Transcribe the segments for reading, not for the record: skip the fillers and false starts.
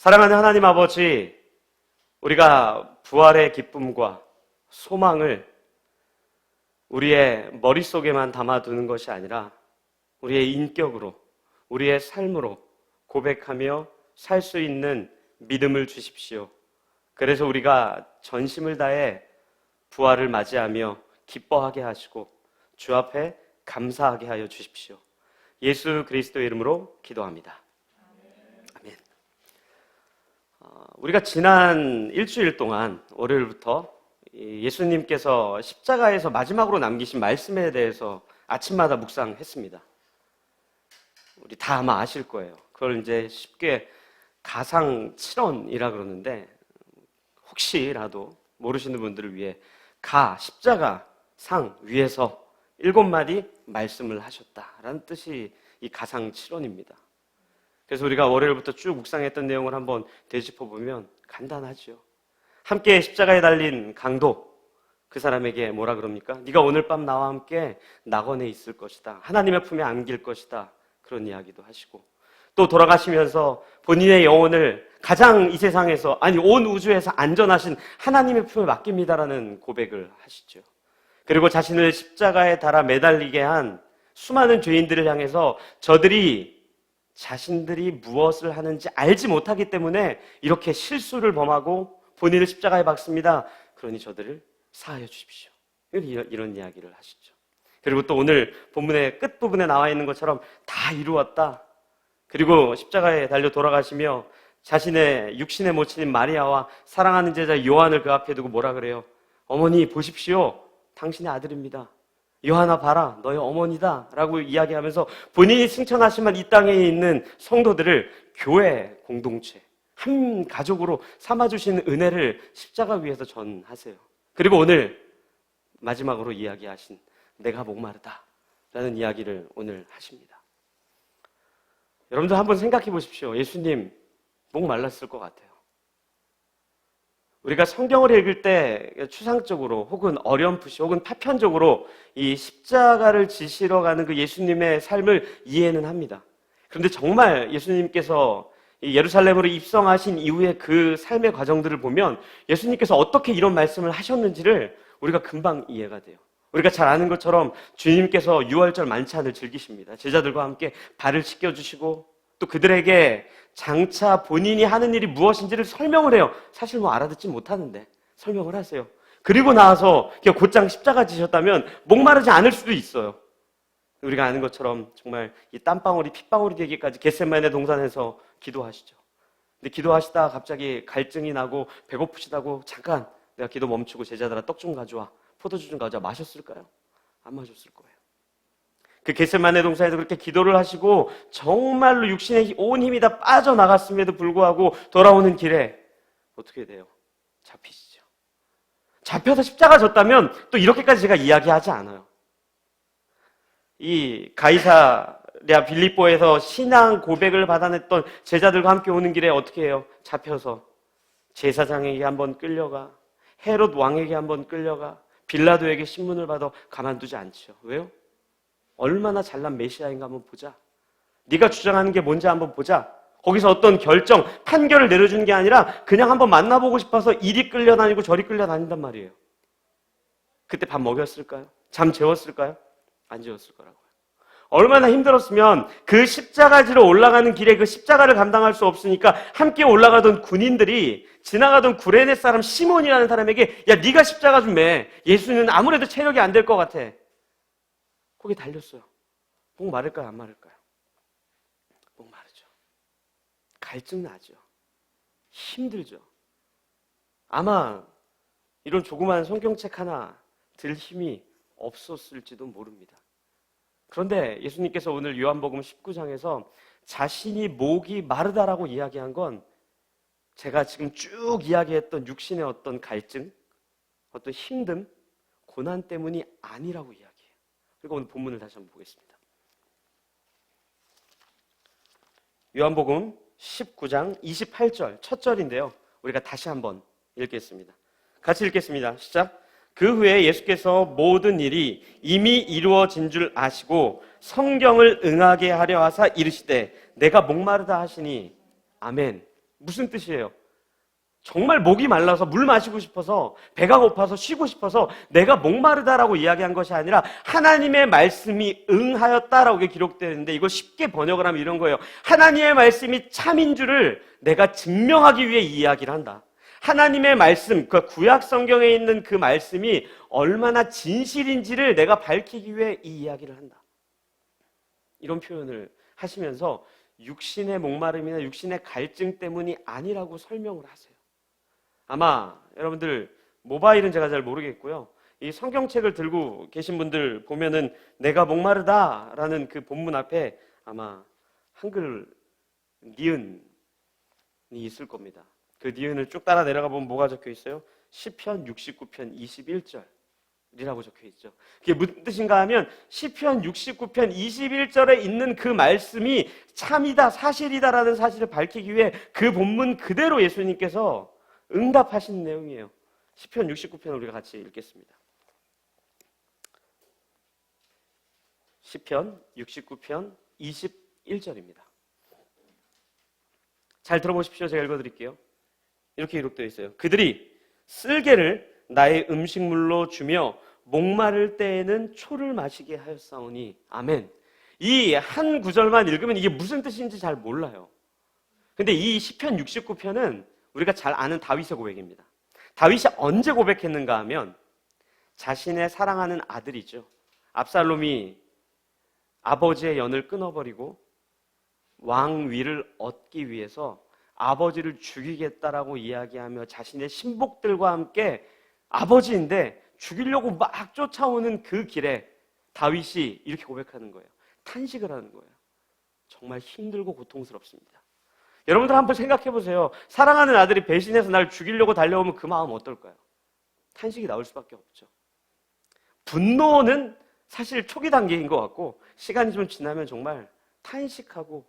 사랑하는 하나님 아버지, 우리가 부활의 기쁨과 소망을 우리의 머릿속에만 담아두는 것이 아니라 우리의 인격으로, 우리의 삶으로 고백하며 살 수 있는 믿음을 주십시오. 그래서 우리가 전심을 다해 부활을 맞이하며 기뻐하게 하시고 주 앞에 감사하게 하여 주십시오. 예수 그리스도의 이름으로 기도합니다. 아멘. 우리가 지난 일주일 동안 월요일부터 예수님께서 십자가에서 마지막으로 남기신 말씀에 대해서 아침마다 묵상했습니다. 우리 다 아마 아실 거예요. 그걸 이제 쉽게 가상 7원이라 그러는데 혹시라도 모르시는 분들을 위해 십자가 상 위에서 7마디 말씀을 하셨다라는 뜻이 이 가상 7원입니다. 그래서 우리가 월요일부터 쭉 묵상했던 내용을 한번 되짚어보면 간단하죠. 함께 십자가에 달린 강도, 그 사람에게 뭐라 그럽니까? 네가 오늘 밤 나와 함께 낙원에 있을 것이다. 하나님의 품에 안길 것이다. 그런 이야기도 하시고, 또 돌아가시면서 본인의 영혼을 가장 이 세상에서, 아니 온 우주에서 안전하신 하나님의 품에 맡깁니다라는 고백을 하시죠. 그리고 자신을 십자가에 달아 매달리게 한 수많은 죄인들을 향해서 저들이 자신들이 무엇을 하는지 알지 못하기 때문에 이렇게 실수를 범하고 본인을 십자가에 박습니다. 그러니 저들을 사하여 주십시오. 이런 이야기를 하시죠. 그리고 또 오늘 본문의 끝부분에 나와 있는 것처럼 다 이루었다. 그리고 십자가에 달려 돌아가시며 자신의 육신의 모친인 마리아와 사랑하는 제자 요한을 그 앞에 두고 뭐라 그래요? 어머니 보십시오. 당신의 아들입니다. 요한아 봐라. 너의 어머니다. 라고 이야기하면서 본인이 승천하시면 이 땅에 있는 성도들을 교회 공동체, 한 가족으로 삼아주시는 은혜를 십자가 위에서 전하세요. 그리고 오늘 마지막으로 이야기하신 내가 목마르다 라는 이야기를 오늘 하십니다. 여러분들 한번 생각해 보십시오. 예수님 목 말랐을 것 같아요. 우리가 성경을 읽을 때 추상적으로 혹은 어렴풋이 혹은 파편적으로 이 십자가를 지시러 가는 그 예수님의 삶을 이해는 합니다. 그런데 정말 예수님께서 예루살렘으로 입성하신 이후에 그 삶의 과정들을 보면 예수님께서 어떻게 이런 말씀을 하셨는지를 우리가 금방 이해가 돼요. 우리가 잘 아는 것처럼 주님께서 유월절 만찬을 즐기십니다. 제자들과 함께 발을 씻겨주시고 또 그들에게 장차 본인이 하는 일이 무엇인지를 설명을 해요. 사실 알아듣지 못하는데 설명을 하세요. 그리고 나서 곧장 십자가 지셨다면 목마르지 않을 수도 있어요. 우리가 아는 것처럼 정말 이 땀방울이 핏방울이 되기까지 겟세마네 동산에서 기도하시죠. 근데 기도하시다가 갑자기 갈증이 나고 배고프시다고 잠깐 내가 기도 멈추고 제자들아 떡 좀 가져와, 포도주 좀 가져와. 마셨을까요? 안 마셨을 거예요. 그 겟세마네 동산에서 그렇게 기도를 하시고 정말로 육신의 온 힘이 다 빠져나갔음에도 불구하고 돌아오는 길에 어떻게 돼요? 잡히시죠. 잡혀서 십자가 졌다면 또 이렇게까지 제가 이야기하지 않아요. 이 가이사랴 빌립보에서 신앙 고백을 받아냈던 제자들과 함께 오는 길에 어떻게 해요? 잡혀서 제사장에게 한번 끌려가, 헤롯 왕에게 한번 끌려가, 빌라도에게 신문을 받아 가만두지 않죠. 왜요? 얼마나 잘난 메시아인가 한번 보자. 네가 주장하는 게 뭔지 한번 보자. 거기서 어떤 결정, 판결을 내려주는 게 아니라 그냥 한번 만나보고 싶어서 이리 끌려다니고 저리 끌려다닌단 말이에요. 그때 밥 먹였을까요? 잠 재웠을까요? 안 재웠을 거라고요. 얼마나 힘들었으면 그 십자가지로 올라가는 길에 그 십자가를 감당할 수 없으니까 함께 올라가던 군인들이 지나가던 구레네 사람 시몬이라는 사람에게 야 네가 십자가 좀 매. 예수는 아무래도 체력이 안 될 것 같아. 거기 달렸어요. 목 마를까요? 안 마를까요? 목 마르죠. 갈증 나죠. 힘들죠. 아마 이런 조그마한 성경책 하나 들 힘이 없었을지도 모릅니다. 그런데 예수님께서 오늘 요한복음 19장에서 자신이 목이 마르다라고 이야기한 건 제가 지금 쭉 이야기했던 육신의 어떤 갈증, 어떤 힘듦, 고난 때문이 아니라고 이야기해요. 그리고 오늘 본문을 다시 한번 보겠습니다. 요한복음 19장 28절 첫 절인데요. 우리가 다시 한번 읽겠습니다. 같이 읽겠습니다. 시작. 그 후에 예수께서 모든 일이 이미 이루어진 줄 아시고 성경을 응하게 하려 하사 이르시되 내가 목마르다 하시니 아멘. 무슨 뜻이에요? 정말 목이 말라서 물 마시고 싶어서 배가 고파서 쉬고 싶어서 내가 목마르다라고 이야기한 것이 아니라 하나님의 말씀이 응하였다라고 기록되어 있는데 이거 쉽게 번역을 하면 이런 거예요. 하나님의 말씀이 참인 줄을 내가 증명하기 위해 이 이야기를 한다. 하나님의 말씀, 그 구약 성경에 있는 그 말씀이 얼마나 진실인지를 내가 밝히기 위해 이 이야기를 한다. 이런 표현을 하시면서 육신의 목마름이나 육신의 갈증 때문이 아니라고 설명을 하세요. 아마 여러분들 모바일은 제가 잘 모르겠고요. 이 성경책을 들고 계신 분들 보면은 내가 목마르다라는 그 본문 앞에 아마 한글 니은이 있을 겁니다. 그 니은을 쭉 따라 내려가 보면 뭐가 적혀 있어요? 시편 69편 21절이라고 적혀 있죠. 그게 무슨 뜻인가 하면 시편 69편 21절에 있는 그 말씀이 참이다, 사실이다라는 사실을 밝히기 위해 그 본문 그대로 예수님께서 응답하신 내용이에요. 시편 69편 우리가 같이 읽겠습니다. 시편 69편 21절입니다. 잘 들어보십시오. 제가 읽어드릴게요. 이렇게 기록되어 있어요. 그들이 쓸개를 나의 음식물로 주며 목마를 때에는 초를 마시게 하였사오니 아멘. 이 한 구절만 읽으면 이게 무슨 뜻인지 잘 몰라요. 근데 이 시편 69편은 우리가 잘 아는 다윗의 고백입니다. 다윗이 언제 고백했는가 하면 자신의 사랑하는 아들이죠. 압살롬이 아버지의 연을 끊어버리고 왕위를 얻기 위해서 아버지를 죽이겠다라고 이야기하며 자신의 신복들과 함께 아버지인데 죽이려고 막 쫓아오는 그 길에 다윗이 이렇게 고백하는 거예요. 탄식을 하는 거예요. 정말 힘들고 고통스럽습니다. 여러분들 한번 생각해 보세요. 사랑하는 아들이 배신해서 날 죽이려고 달려오면 그 마음 어떨까요? 탄식이 나올 수밖에 없죠. 분노는 사실 초기 단계인 것 같고 시간이 좀 지나면 정말 탄식하고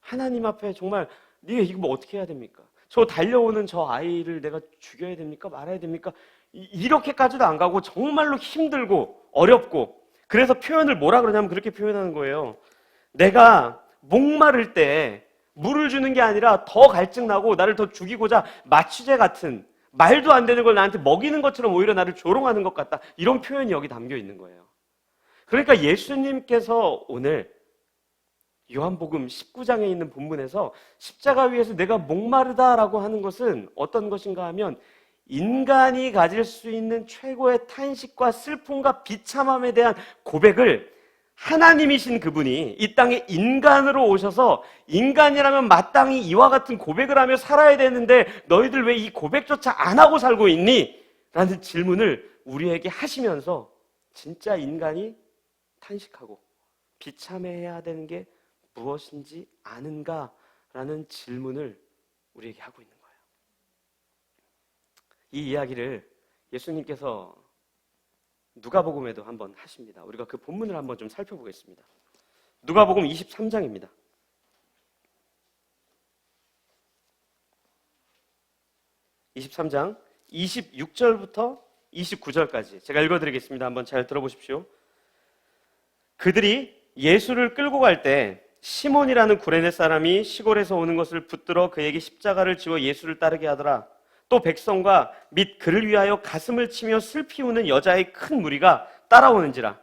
하나님 앞에 정말 네가 이거 뭐 어떻게 해야 됩니까? 저 달려오는 저 아이를 내가 죽여야 됩니까? 말아야 됩니까? 이렇게까지도 안 가고 정말로 힘들고 어렵고 그래서 표현을 뭐라 그러냐면 그렇게 표현하는 거예요. 내가 목마를 때 물을 주는 게 아니라 더 갈증나고 나를 더 죽이고자 마취제 같은 말도 안 되는 걸 나한테 먹이는 것처럼 오히려 나를 조롱하는 것 같다. 이런 표현이 여기 담겨 있는 거예요. 그러니까 예수님께서 오늘 요한복음 19장에 있는 본문에서 십자가 위에서 내가 목마르다라고 하는 것은 어떤 것인가 하면 인간이 가질 수 있는 최고의 탄식과 슬픔과 비참함에 대한 고백을 하나님이신 그분이 이 땅에 인간으로 오셔서 인간이라면 마땅히 이와 같은 고백을 하며 살아야 되는데 너희들 왜 이 고백조차 안 하고 살고 있니? 라는 질문을 우리에게 하시면서 진짜 인간이 탄식하고 비참해야 되는 게 무엇인지 아는가라는 질문을 우리에게 하고 있는 거예요. 이 이야기를 예수님께서 누가복음에도 한번 하십니다. 우리가 그 본문을 한번 좀 살펴보겠습니다. 누가복음 23장입니다. 23장 26절부터 29절까지 제가 읽어드리겠습니다. 한번 잘 들어보십시오. 그들이 예수를 끌고 갈 때 시몬이라는 구레네 사람이 시골에서 오는 것을 붙들어 그에게 십자가를 지워 예수를 따르게 하더라. 또 백성과 및 그를 위하여 가슴을 치며 슬피 우는 여자의 큰 무리가 따라오는지라.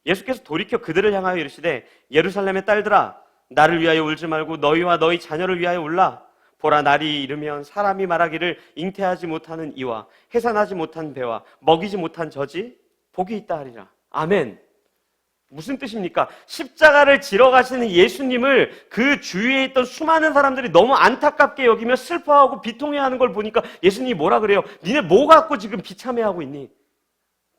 예수께서 돌이켜 그들을 향하여 이르시되 예루살렘의 딸들아 나를 위하여 울지 말고 너희와 너희 자녀를 위하여 울라. 보라 날이 이르면 사람이 말하기를 잉태하지 못하는 이와 해산하지 못한 배와 먹이지 못한 젖이 복이 있다 하리라. 아멘. 무슨 뜻입니까? 십자가를 지러 가시는 예수님을 그 주위에 있던 수많은 사람들이 너무 안타깝게 여기며 슬퍼하고 비통해하는 걸 보니까 예수님이 뭐라 그래요? 니네 뭐 갖고 지금 비참해하고 있니?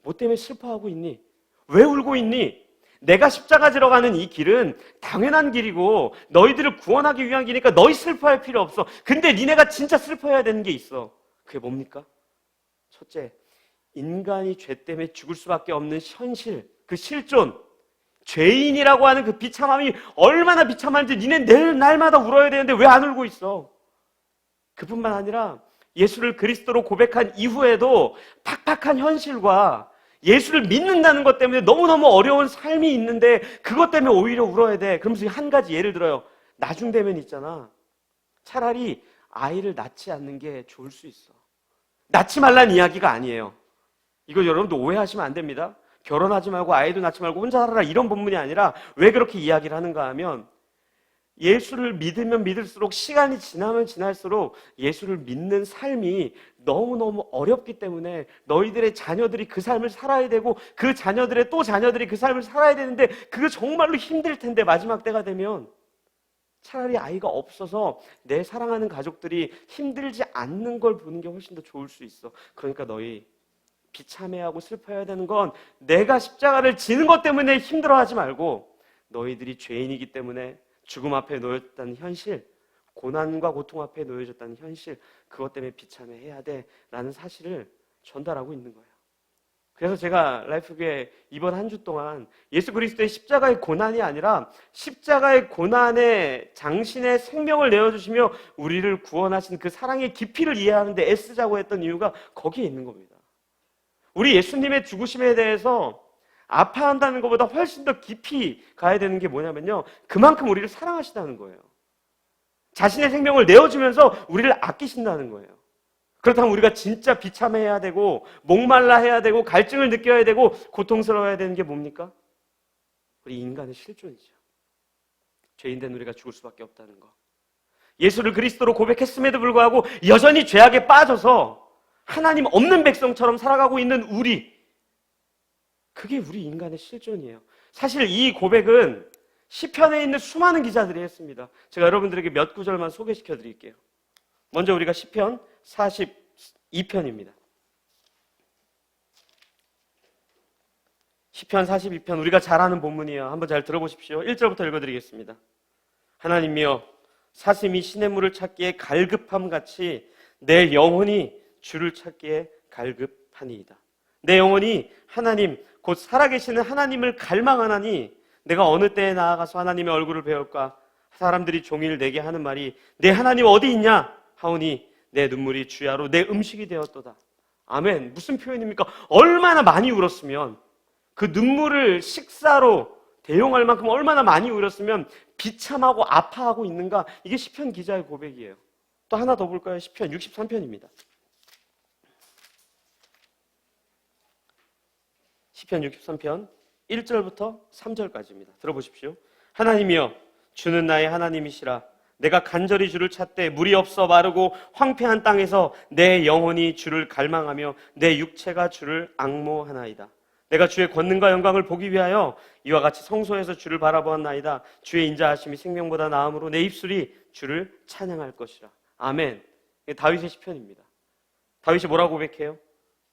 뭐 때문에 슬퍼하고 있니? 왜 울고 있니? 내가 십자가 지러 가는 이 길은 당연한 길이고 너희들을 구원하기 위한 길이니까 너희 슬퍼할 필요 없어. 근데 니네가 진짜 슬퍼해야 되는 게 있어. 그게 뭡니까? 첫째, 인간이 죄 때문에 죽을 수밖에 없는 현실, 그 실존, 죄인이라고 하는 그 비참함이 얼마나 비참한지 니네 늘 날마다 울어야 되는데 왜 안 울고 있어? 그뿐만 아니라 예수를 그리스도로 고백한 이후에도 팍팍한 현실과 예수를 믿는다는 것 때문에 너무너무 어려운 삶이 있는데 그것 때문에 오히려 울어야 돼. 그러면서 한 가지 예를 들어요. 나중 되면 있잖아. 차라리 아이를 낳지 않는 게 좋을 수 있어. 낳지 말란 이야기가 아니에요. 이거 여러분도 오해하시면 안 됩니다. 결혼하지 말고 아이도 낳지 말고 혼자 살아라 이런 본문이 아니라 왜 그렇게 이야기를 하는가 하면 예수를 믿으면 믿을수록 시간이 지나면 지날수록 예수를 믿는 삶이 너무너무 어렵기 때문에 너희들의 자녀들이 그 삶을 살아야 되고 그 자녀들의 또 자녀들이 그 삶을 살아야 되는데 그거 정말로 힘들 텐데 마지막 때가 되면 차라리 아이가 없어서 내 사랑하는 가족들이 힘들지 않는 걸 보는 게 훨씬 더 좋을 수 있어. 그러니까 너희 비참해하고 슬퍼해야 되는 건 내가 십자가를 지는 것 때문에 힘들어하지 말고 너희들이 죄인이기 때문에 죽음 앞에 놓여졌다는 현실, 고난과 고통 앞에 놓여졌다는 현실, 그것 때문에 비참해해야 돼라는 사실을 전달하고 있는 거예요. 그래서 제가 라이프교회 이번 한 주 동안 예수 그리스도의 십자가의 고난이 아니라 십자가의 고난에 장신의 생명을 내어주시며 우리를 구원하신 그 사랑의 깊이를 이해하는데 애쓰자고 했던 이유가 거기에 있는 겁니다. 우리 예수님의 죽으심에 대해서 아파한다는 것보다 훨씬 더 깊이 가야 되는 게 뭐냐면요, 그만큼 우리를 사랑하시다는 거예요. 자신의 생명을 내어주면서 우리를 아끼신다는 거예요. 그렇다면 우리가 진짜 비참해야 되고 목말라 해야 되고 갈증을 느껴야 되고 고통스러워야 되는 게 뭡니까? 우리 인간의 실존이죠. 죄인된 우리가 죽을 수밖에 없다는 거. 예수를 그리스도로 고백했음에도 불구하고 여전히 죄악에 빠져서 하나님 없는 백성처럼 살아가고 있는 우리, 그게 우리 인간의 실존이에요. 사실 이 고백은 시편에 있는 수많은 기자들이 했습니다. 제가 여러분들에게 몇 구절만 소개시켜 드릴게요. 먼저 우리가 시편 42편입니다. 시편 42편 우리가 잘 아는 본문이에요. 한번 잘 들어보십시오. 1절부터 읽어드리겠습니다. 하나님이여 사슴이 시냇물을 찾기에 갈급함같이 내 영혼이 주를 찾기에 갈급하니이다. 내 영혼이 하나님 곧 살아계시는 하나님을 갈망하나니 내가 어느 때에 나아가서 하나님의 얼굴을 배울까? 사람들이 종일 내게 하는 말이 내 하나님 어디 있냐? 하오니 내 눈물이 주야로 내 음식이 되었도다. 아멘. 무슨 표현입니까? 얼마나 많이 울었으면, 그 눈물을 식사로 대용할 만큼 얼마나 많이 울었으면 비참하고 아파하고 있는가? 이게 시편 기자의 고백이에요. 또 하나 더 볼까요? 시편 63편입니다. 시편 63편 1절부터 3절까지입니다. 들어보십시오. 하나님이여 주는 나의 하나님이시라. 내가 간절히 주를 찾되 물이 없어 마르고 황폐한 땅에서 내 영혼이 주를 갈망하며 내 육체가 주를 앙모하나이다. 내가 주의 권능과 영광을 보기 위하여 이와 같이 성소에서 주를 바라보았나이다. 주의 인자하심이 생명보다 나음으로 내 입술이 주를 찬양할 것이라. 아멘. 이게 다윗의 시편입니다. 다윗이 뭐라고 고백해요?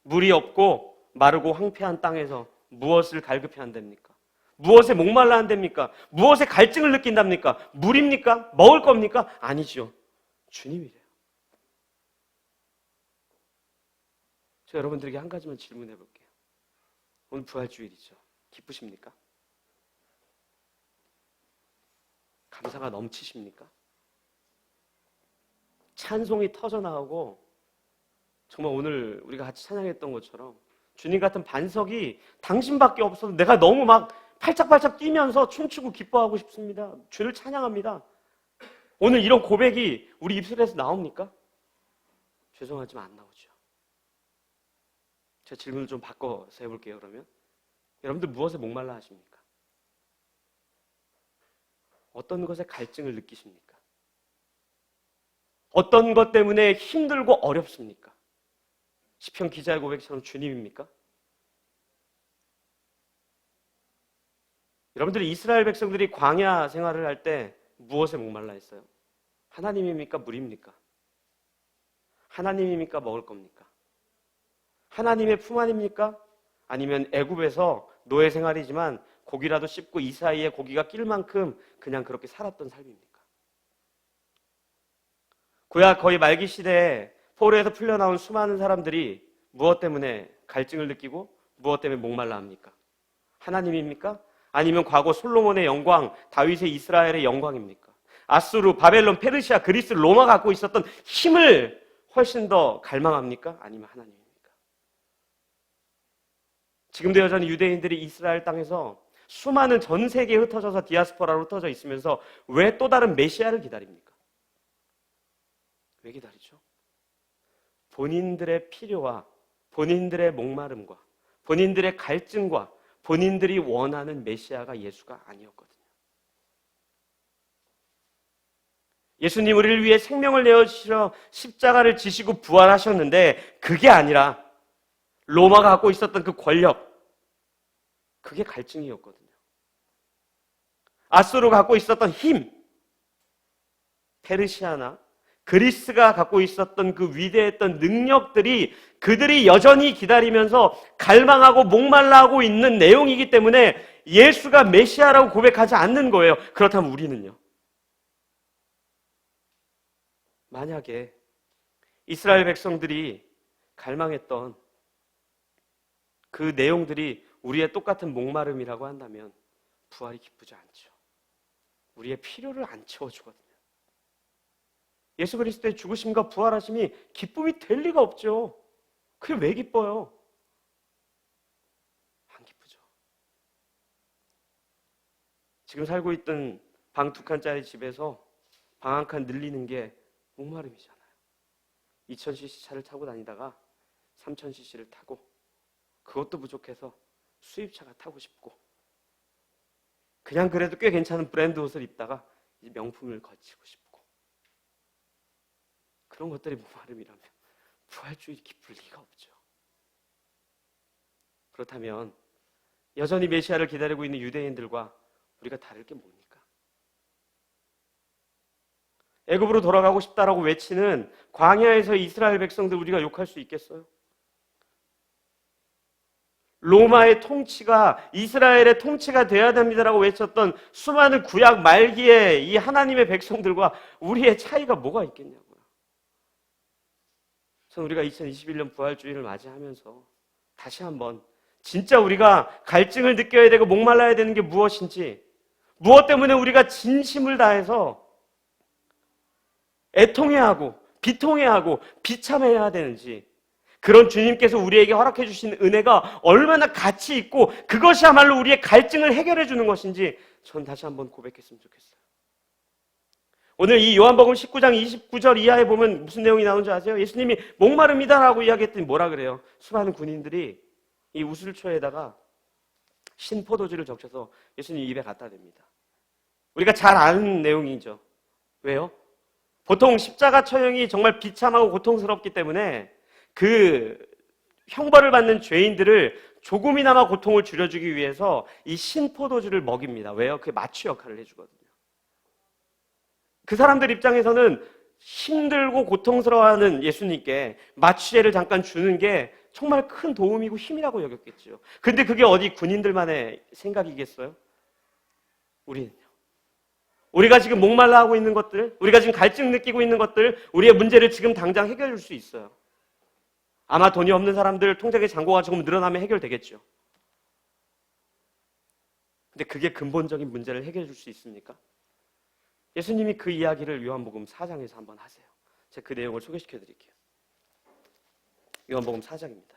물이 없고 마르고 황폐한 땅에서 무엇을 갈급해 한답니까? 무엇에 목말라 한답니까? 무엇에 갈증을 느낀답니까? 물입니까? 먹을 겁니까? 아니죠. 주님이래요. 제가 여러분들에게 한 가지만 질문해 볼게요. 오늘 부활주일이죠. 기쁘십니까? 감사가 넘치십니까? 찬송이 터져나오고 정말 오늘 우리가 같이 찬양했던 것처럼 주님 같은 반석이 당신밖에 없어서 내가 너무 막 팔짝팔짝 뛰면서 춤추고 기뻐하고 싶습니다. 주를 찬양합니다. 오늘 이런 고백이 우리 입술에서 나옵니까? 죄송하지만 안 나오죠. 제가 질문을 좀 바꿔서 해볼게요. 그러면 여러분들 무엇에 목말라 하십니까? 어떤 것에 갈증을 느끼십니까? 어떤 것 때문에 힘들고 어렵습니까? 시편 기자의 고백처럼 주님입니까? 여러분들이 이스라엘 백성들이 광야 생활을 할 때 무엇에 목말라 했어요? 하나님입니까? 물입니까? 하나님입니까? 먹을 겁니까? 하나님의 품 안입니까? 아니면 애굽에서 노예 생활이지만 고기라도 씹고 이 사이에 고기가 낄 만큼 그냥 그렇게 살았던 삶입니까? 구약 거의 말기 시대에 포로에서 풀려나온 수많은 사람들이 무엇 때문에 갈증을 느끼고 무엇 때문에 목말라 합니까? 하나님입니까? 아니면 과거 솔로몬의 영광, 다윗의 이스라엘의 영광입니까? 아수르, 바벨론, 페르시아, 그리스, 로마가 갖고 있었던 힘을 훨씬 더 갈망합니까? 아니면 하나님입니까? 지금도 여전히 유대인들이 이스라엘 땅에서 수많은 전 세계에 흩어져서 디아스포라로 흩어져 있으면서 왜 또 다른 메시아를 기다립니까? 왜 기다리죠? 본인들의 필요와 본인들의 목마름과 본인들의 갈증과 본인들이 원하는 메시아가 예수가 아니었거든요. 예수님 우리를 위해 생명을 내어주시러 십자가를 지시고 부활하셨는데 그게 아니라 로마가 갖고 있었던 그 권력, 그게 갈증이었거든요. 아수르가 갖고 있었던 힘, 페르시아나 그리스가 갖고 있었던 그 위대했던 능력들이 그들이 여전히 기다리면서 갈망하고 목말라하고 있는 내용이기 때문에 예수가 메시아라고 고백하지 않는 거예요. 그렇다면 우리는요? 만약에 이스라엘 백성들이 갈망했던 그 내용들이 우리의 똑같은 목마름이라고 한다면 부활이 기쁘지 않죠. 우리의 필요를 안 채워주거든요. 예수 그리스도의 죽으심과 부활하심이 기쁨이 될 리가 없죠. 그게 왜 기뻐요? 안 기쁘죠. 지금 살고 있던 방 2칸짜리 집에서 방 1칸 늘리는 게 목마름이잖아요. 2000cc 차를 타고 다니다가 3000cc를 타고 그것도 부족해서 수입차가 타고 싶고 그냥 그래도 꽤 괜찮은 브랜드 옷을 입다가 이제 명품을 거치고 싶고 그런 것들이 목마름이라면 부활주의 기쁠 리가 없죠. 그렇다면 여전히 메시아를 기다리고 있는 유대인들과 우리가 다를 게 뭡니까? 애굽으로 돌아가고 싶다라고 외치는 광야에서 이스라엘 백성들 우리가 욕할 수 있겠어요? 로마의 통치가 이스라엘의 통치가 되어야 됩니다라고 외쳤던 수많은 구약 말기에 이 하나님의 백성들과 우리의 차이가 뭐가 있겠냐고요. 저는 우리가 2021년 부활주의를 맞이하면서 다시 한번 진짜 우리가 갈증을 느껴야 되고 목말라야 되는 게 무엇인지, 무엇 때문에 우리가 진심을 다해서 애통해야 하고 비통해야 하고 비참해야 되는지, 그런 주님께서 우리에게 허락해 주신 은혜가 얼마나 가치 있고 그것이야말로 우리의 갈증을 해결해 주는 것인지 전 다시 한번 고백했으면 좋겠어요. 오늘 이 요한복음 19장 29절 이하에 보면 무슨 내용이 나오는지 아세요? 예수님이 목마릅니다라고 이야기했더니 뭐라 그래요? 수많은 군인들이 이 우슬초에다가 신포도주를 적셔서 예수님 입에 갖다 댑니다. 우리가 잘 아는 내용이죠. 왜요? 보통 십자가 처형이 정말 비참하고 고통스럽기 때문에 그 형벌을 받는 죄인들을 조금이나마 고통을 줄여주기 위해서 이 신포도주를 먹입니다. 왜요? 그게 마취 역할을 해주거든요. 그 사람들 입장에서는 힘들고 고통스러워하는 예수님께 마취제를 잠깐 주는 게 정말 큰 도움이고 힘이라고 여겼겠죠. 근데 그게 어디 군인들만의 생각이겠어요? 우리는요. 우리가 지금 목말라 하고 있는 것들, 우리가 지금 갈증 느끼고 있는 것들, 우리의 문제를 지금 당장 해결해 줄 수 있어요. 아마 돈이 없는 사람들 통장에 잔고가 조금 늘어나면 해결되겠죠. 근데 그게 근본적인 문제를 해결해 줄 수 있습니까? 예수님이 그 이야기를 요한복음 4장에서 한번 하세요. 제가 그 내용을 소개시켜 드릴게요. 요한복음 4장입니다.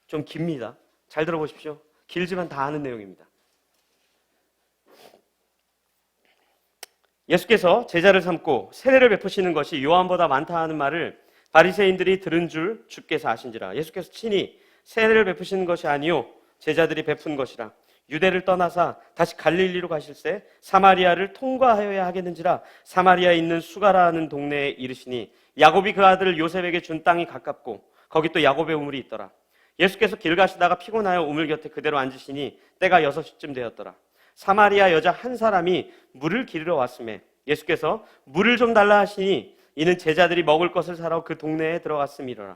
좀 깁니다. 잘 들어보십시오. 길지만 다 아는 내용입니다. 예수께서 제자를 삼고 세례를 베푸시는 것이 요한보다 많다 하는 말을 바리새인들이 들은 줄 주께서 아신지라. 예수께서 친히 세례를 베푸시는 것이 아니요 제자들이 베푼 것이라. 유대를 떠나사 다시 갈릴리로 가실새 사마리아를 통과하여야 하겠는지라. 사마리아에 있는 수가라 하는 동네에 이르시니 야곱이 그 아들 요셉에게 준 땅이 가깝고 거기 또 야곱의 우물이 있더라. 예수께서 길 가시다가 피곤하여 우물 곁에 그대로 앉으시니 때가 6시쯤 되었더라. 사마리아 여자 한 사람이 물을 기르러 왔음에 예수께서 물을 좀 달라 하시니 이는 제자들이 먹을 것을 사러 그 동네에 들어갔음이로라.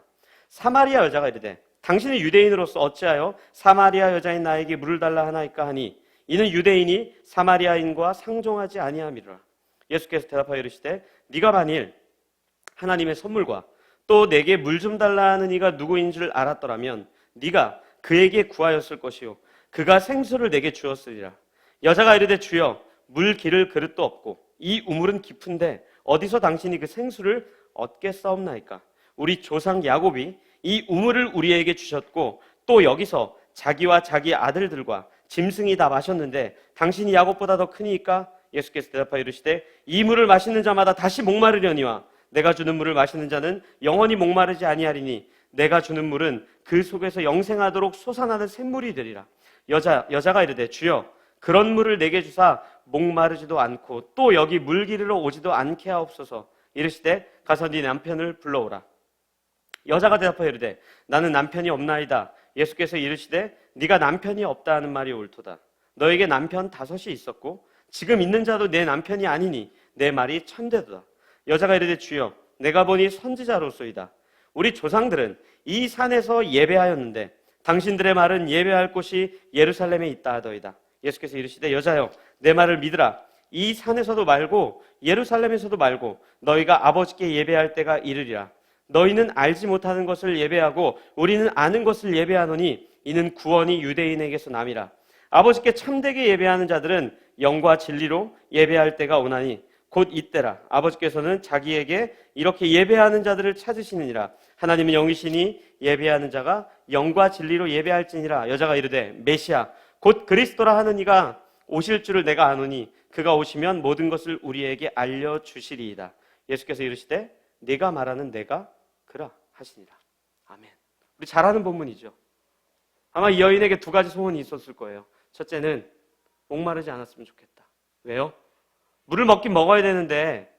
사마리아 여자가 이르되 당신은 유대인으로서 어찌하여 사마리아 여자인 나에게 물을 달라 하나이까 하니 이는 유대인이 사마리아인과 상종하지 아니함이로라. 예수께서 대답하여 이르시되 네가 만일 하나님의 선물과 또 내게 물 좀 달라 하는 이가 누구인 줄 알았더라면 네가 그에게 구하였을 것이요 그가 생수를 내게 주었으리라. 여자가 이르되 주여 물 기를 그릇도 없고 이 우물은 깊은데 어디서 당신이 그 생수를 얻겠사옵나이까. 우리 조상 야곱이 이 우물을 우리에게 주셨고 또 여기서 자기와 자기 아들들과 짐승이 다 마셨는데 당신이 야곱보다 더 크니까 예수께서 대답하여 이르시되 이 물을 마시는 자마다 다시 목마르려니와 내가 주는 물을 마시는 자는 영원히 목마르지 아니하리니 내가 주는 물은 그 속에서 영생하도록 솟아나는 샘물이 되리라. 여자가 이르되 주여 그런 물을 내게 주사 목마르지도 않고 또 여기 물 기르러 오지도 않게 하옵소서. 이르시되 가서 네 남편을 불러오라. 여자가 대답하여 이르되 나는 남편이 없나이다. 예수께서 이르시되 네가 남편이 없다 하는 말이 옳도다. 너에게 남편 5이 있었고 지금 있는 자도 내 남편이 아니니 내 말이 천대도다. 여자가 이르되 주여 내가 보니 선지자로소이다. 우리 조상들은 이 산에서 예배하였는데 당신들의 말은 예배할 곳이 예루살렘에 있다 하더이다. 예수께서 이르시되 여자여 내 말을 믿으라. 이 산에서도 말고 예루살렘에서도 말고 너희가 아버지께 예배할 때가 이르리라. 너희는 알지 못하는 것을 예배하고 우리는 아는 것을 예배하노니 이는 구원이 유대인에게서 남이라. 아버지께 참되게 예배하는 자들은 영과 진리로 예배할 때가 오나니 곧 이때라. 아버지께서는 자기에게 이렇게 예배하는 자들을 찾으시느니라. 하나님은 영이시니 예배하는 자가 영과 진리로 예배할지니라. 여자가 이르되 메시아 곧 그리스도라 하는 이가 오실 줄을 내가 아노니 그가 오시면 모든 것을 우리에게 알려주시리이다. 예수께서 이르시되 네가 말하는 내가 그라 하시니라. 아멘. 우리 잘 아는 본문이죠. 아마 이 여인에게 2가지 소원이 있었을 거예요. 첫째는 목마르지 않았으면 좋겠다. 왜요? 물을 먹긴 먹어야 되는데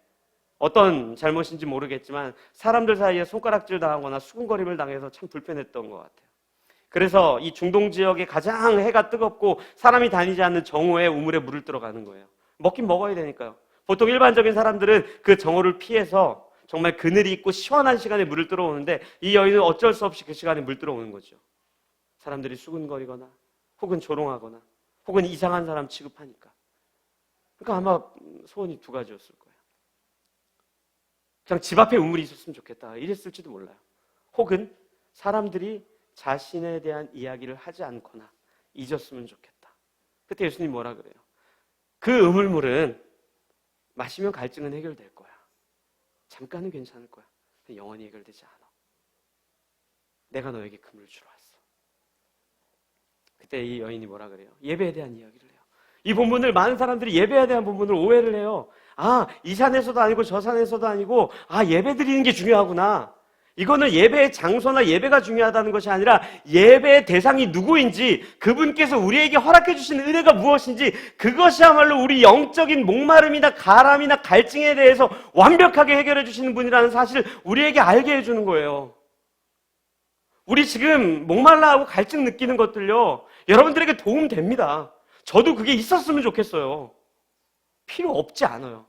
어떤 잘못인지 모르겠지만 사람들 사이에 손가락질 당하거나 수군거림을 당해서 참 불편했던 것 같아요. 그래서 이 중동 지역에 가장 해가 뜨겁고 사람이 다니지 않는 정오에 우물에 물을 들어가는 거예요. 먹긴 먹어야 되니까요. 보통 일반적인 사람들은 그 정오를 피해서 정말 그늘이 있고 시원한 시간에 물을 들어오는데 이 여인은 어쩔 수 없이 그 시간에 물 들어오는 거죠. 사람들이 수군거리거나 혹은 조롱하거나 혹은 이상한 사람 취급하니까. 그러니까 아마 소원이 2가지였을 거예요. 그냥 집 앞에 우물이 있었으면 좋겠다 이랬을지도 몰라요. 혹은 사람들이 자신에 대한 이야기를 하지 않거나 잊었으면 좋겠다. 그때 예수님 뭐라 그래요? 그 우물물은 마시면 갈증은 해결될 거야. 잠깐은 괜찮을 거야. 근데 영원히 해결되지 않아. 내가 너에게 그 물을 주러 왔어. 그때 이 여인이 뭐라 그래요? 예배에 대한 이야기를 해요. 이 본문을 많은 사람들이 예배에 대한 본문을 오해를 해요. 아, 이 산에서도 아니고 저 산에서도 아니고 예배 드리는 게 중요하구나. 이거는 예배의 장소나 예배가 중요하다는 것이 아니라 예배의 대상이 누구인지 그분께서 우리에게 허락해 주신 은혜가 무엇인지 그것이야말로 우리 영적인 목마름이나 가람이나 갈증에 대해서 완벽하게 해결해 주시는 분이라는 사실을 우리에게 알게 해주는 거예요. 우리 지금 목말라하고 갈증 느끼는 것들요, 여러분들에게 도움 됩니다. 저도 그게 있었으면 좋겠어요. 필요 없지 않아요.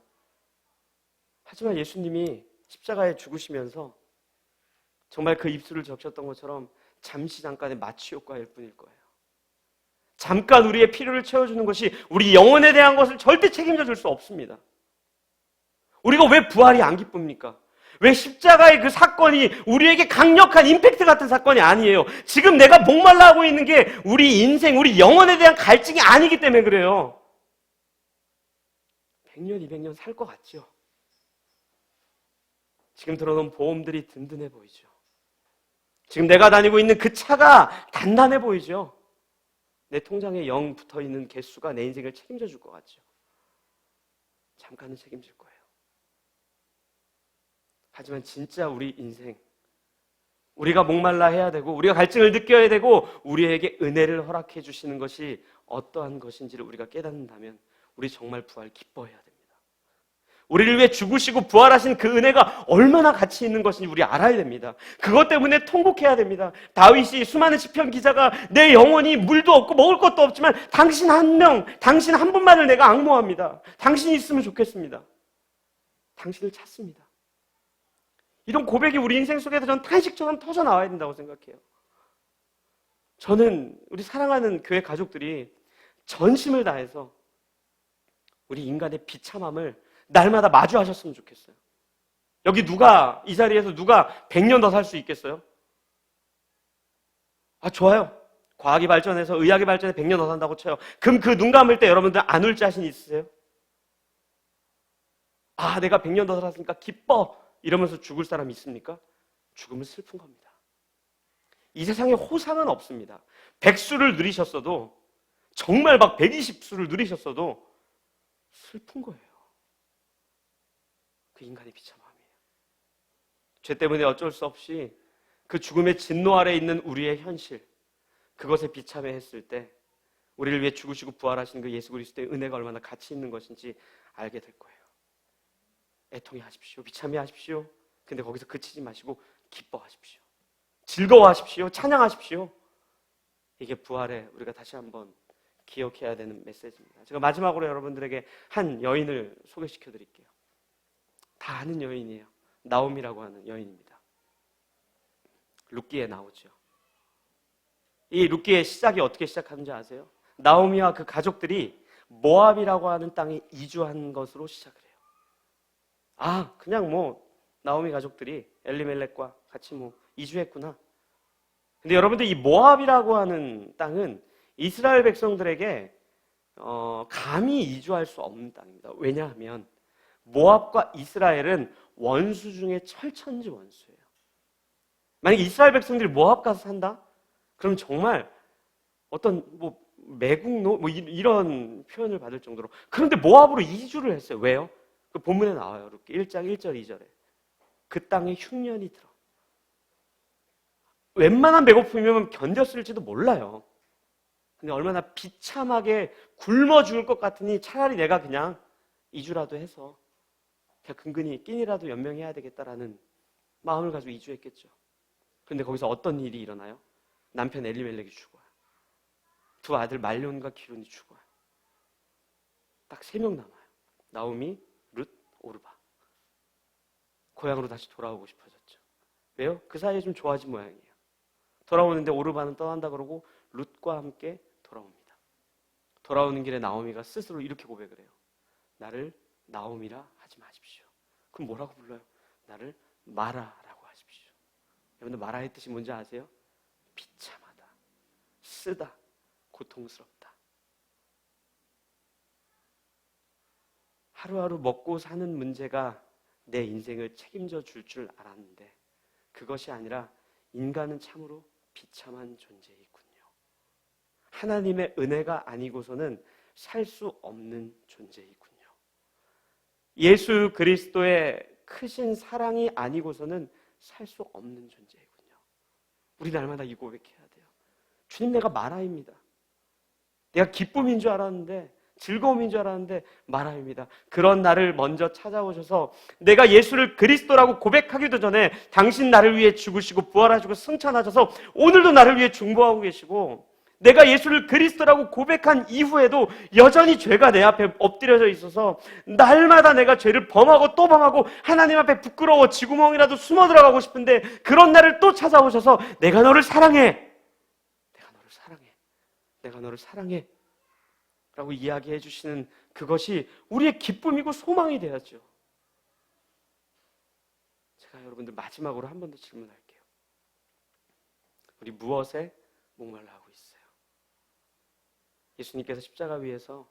하지만 예수님이 십자가에 죽으시면서 정말 그 입술을 적셨던 것처럼 잠시 잠깐의 마취 효과일 뿐일 거예요. 잠깐 우리의 필요를 채워주는 것이 우리 영혼에 대한 것을 절대 책임져 줄 수 없습니다. 우리가 왜 부활이 안 기쁩니까? 왜 십자가의 그 사건이 우리에게 강력한 임팩트 같은 사건이 아니에요. 지금 내가 목말라 하고 있는 게 우리 인생, 우리 영혼에 대한 갈증이 아니기 때문에 그래요. 100년, 200년 살 것 같죠? 지금 들어놓은 보험들이 든든해 보이죠? 지금 내가 다니고 있는 그 차가 단단해 보이죠? 내 통장에 0 붙어있는 개수가 내 인생을 책임져 줄 것 같죠? 잠깐은 책임질 거예요. 하지만 진짜 우리 인생, 우리가 목말라 해야 되고 우리가 갈증을 느껴야 되고 우리에게 은혜를 허락해 주시는 것이 어떠한 것인지를 우리가 깨닫는다면 우리 정말 부활 기뻐해야 됩니다. 우리를 위해 죽으시고 부활하신 그 은혜가 얼마나 가치 있는 것인지 우리 알아야 됩니다. 그것 때문에 통곡해야 됩니다. 다윗이, 수많은 시편 기자가 내 영혼이 물도 없고 먹을 것도 없지만 당신 한 명, 당신 한 분만을 내가 앙모합니다. 당신이 있으면 좋겠습니다. 당신을 찾습니다. 이런 고백이 우리 인생 속에서 전 탄식처럼 터져 나와야 된다고 생각해요. 저는 우리 사랑하는 교회 가족들이 전심을 다해서 우리 인간의 비참함을 날마다 마주하셨으면 좋겠어요. 여기 누가, 이 자리에서 누가 100년 더 살 수 있겠어요? 좋아요. 과학이 발전해서, 의학이 발전해서 100년 더 산다고 쳐요. 그럼 그 눈 감을 때 여러분들 안 울 자신 있으세요? 내가 100년 더 살았으니까 기뻐! 이러면서 죽을 사람이 있습니까? 죽음은 슬픈 겁니다. 이 세상에 호상은 없습니다. 100수를 누리셨어도, 정말 막 120수를 누리셨어도 슬픈 거예요. 그 인간의 비참함이에요. 죄 때문에 어쩔 수 없이 그 죽음의 진노 아래 있는 우리의 현실, 그것에 비참해했을 때 우리를 위해 죽으시고 부활하신 그 예수 그리스도의 은혜가 얼마나 가치 있는 것인지 알게 될 거예요. 애통해하십시오. 비참해하십시오. 근데 거기서 그치지 마시고 기뻐하십시오. 즐거워하십시오. 찬양하십시오. 이게 부활에 우리가 다시 한번 기억해야 되는 메시지입니다. 제가 마지막으로 여러분들에게 한 여인을 소개시켜 드릴게요. 다 아는 여인이에요. 나옴이라고 하는 여인입니다. 룻기에 나오죠. 이 룻기의 시작이 어떻게 시작하는지 아세요? 나오미와 그 가족들이 모압이라고 하는 땅에 이주한 것으로 시작을 해요. 그냥 나오미 가족들이 엘리멜렉과 같이 이주했구나. 근데 여러분들, 이 모압이라고 하는 땅은 이스라엘 백성들에게 감히 이주할 수 없는 땅입니다. 왜냐하면 모압과 이스라엘은 원수 중에 철천지 원수예요. 만약에 이스라엘 백성들이 모압 가서 산다? 그럼 정말 어떤 매국노 이런 표현을 받을 정도로. 그런데 모압으로 이주를 했어요. 왜요? 그 본문에 나와요. 룻기 1장 1절 2절에 그 땅에 흉년이 들어. 웬만한 배고픔이면 견뎠을지도 몰라요. 근데 얼마나 비참하게 굶어 죽을 것 같으니 차라리 내가 그냥 이주라도 해서 그냥 근근히 끼니라도 연명해야 되겠다라는 마음을 가지고 이주했겠죠. 그런데 거기서 어떤 일이 일어나요? 남편 엘리멜렉이 죽어요. 두 아들 말론과 기론이 죽어요. 딱 3명 남아요. 나오미, 룻, 오르바. 고향으로 다시 돌아오고 싶어졌죠. 왜요? 그 사이에 좀 좋아진 모양이에요. 돌아오는데 오르바는 떠난다 그러고 룻과 함께 돌아옵니다. 돌아오는 길에 나오미가 스스로 이렇게 고백을 해요. 나를 나오미라 하지 마십시오. 그럼 뭐라고 불러요? 나를 마라라고 하십시오. 여러분들, 마라의 뜻이 뭔지 아세요? 비참하다, 쓰다, 고통스럽다. 하루하루 먹고 사는 문제가 내 인생을 책임져 줄 알았는데 그것이 아니라 인간은 참으로 비참한 존재이군요. 하나님의 은혜가 아니고서는 살 수 없는 존재이군요. 예수 그리스도의 크신 사랑이 아니고서는 살 수 없는 존재이군요. 우리 날마다 이 고백해야 돼요. 주님, 내가 마라입니다. 내가 기쁨인 줄 알았는데, 즐거움인 줄 알았는데 마라입니다. 그런 나를 먼저 찾아오셔서 내가 예수를 그리스도라고 고백하기도 전에 당신 나를 위해 죽으시고 부활하시고 승천하셔서 오늘도 나를 위해 중보하고 계시고, 내가 예수를 그리스도라고 고백한 이후에도 여전히 죄가 내 앞에 엎드려져 있어서 날마다 내가 죄를 범하고 또 범하고 하나님 앞에 부끄러워 쥐구멍이라도 숨어 들어가고 싶은데 그런 나를 또 찾아오셔서 내가 너를 사랑해, 내가 너를 사랑해, 내가 너를 사랑해 라고 이야기해 주시는 그것이 우리의 기쁨이고 소망이 되었죠. 제가 여러분들 마지막으로 한 번 더 질문할게요. 우리 무엇에 목말라 하고 있어요? 예수님께서 십자가 위에서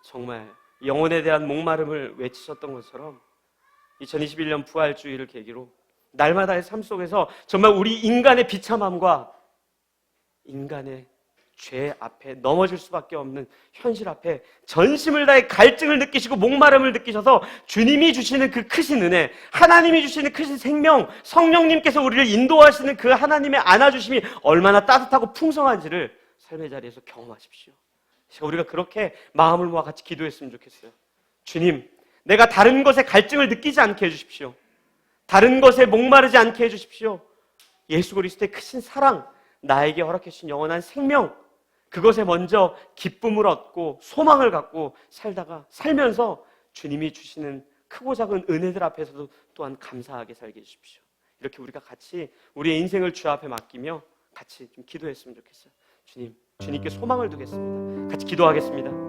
정말 영혼에 대한 목마름을 외치셨던 것처럼 2021년 부활주의를 계기로 날마다의 삶 속에서 정말 우리 인간의 비참함과 인간의 죄 앞에 넘어질 수밖에 없는 현실 앞에 전심을 다해 갈증을 느끼시고 목마름을 느끼셔서 주님이 주시는 그 크신 은혜, 하나님이 주시는 크신 생명, 성령님께서 우리를 인도하시는 그 하나님의 안아주심이 얼마나 따뜻하고 풍성한지를 삶의 자리에서 경험하십시오. 우리가 그렇게 마음을 모아 같이 기도했으면 좋겠어요. 주님, 내가 다른 것에 갈증을 느끼지 않게 해주십시오. 다른 것에 목마르지 않게 해주십시오. 예수 그리스도의 크신 사랑, 나에게 허락해 주신 영원한 생명, 그것에 먼저 기쁨을 얻고 소망을 갖고 살면서 주님이 주시는 크고 작은 은혜들 앞에서도 또한 감사하게 살게 해주십시오. 이렇게 우리가 같이 우리의 인생을 주 앞에 맡기며 같이 좀 기도했으면 좋겠어요. 주님, 주님께 소망을 두겠습니다. 같이 기도하겠습니다.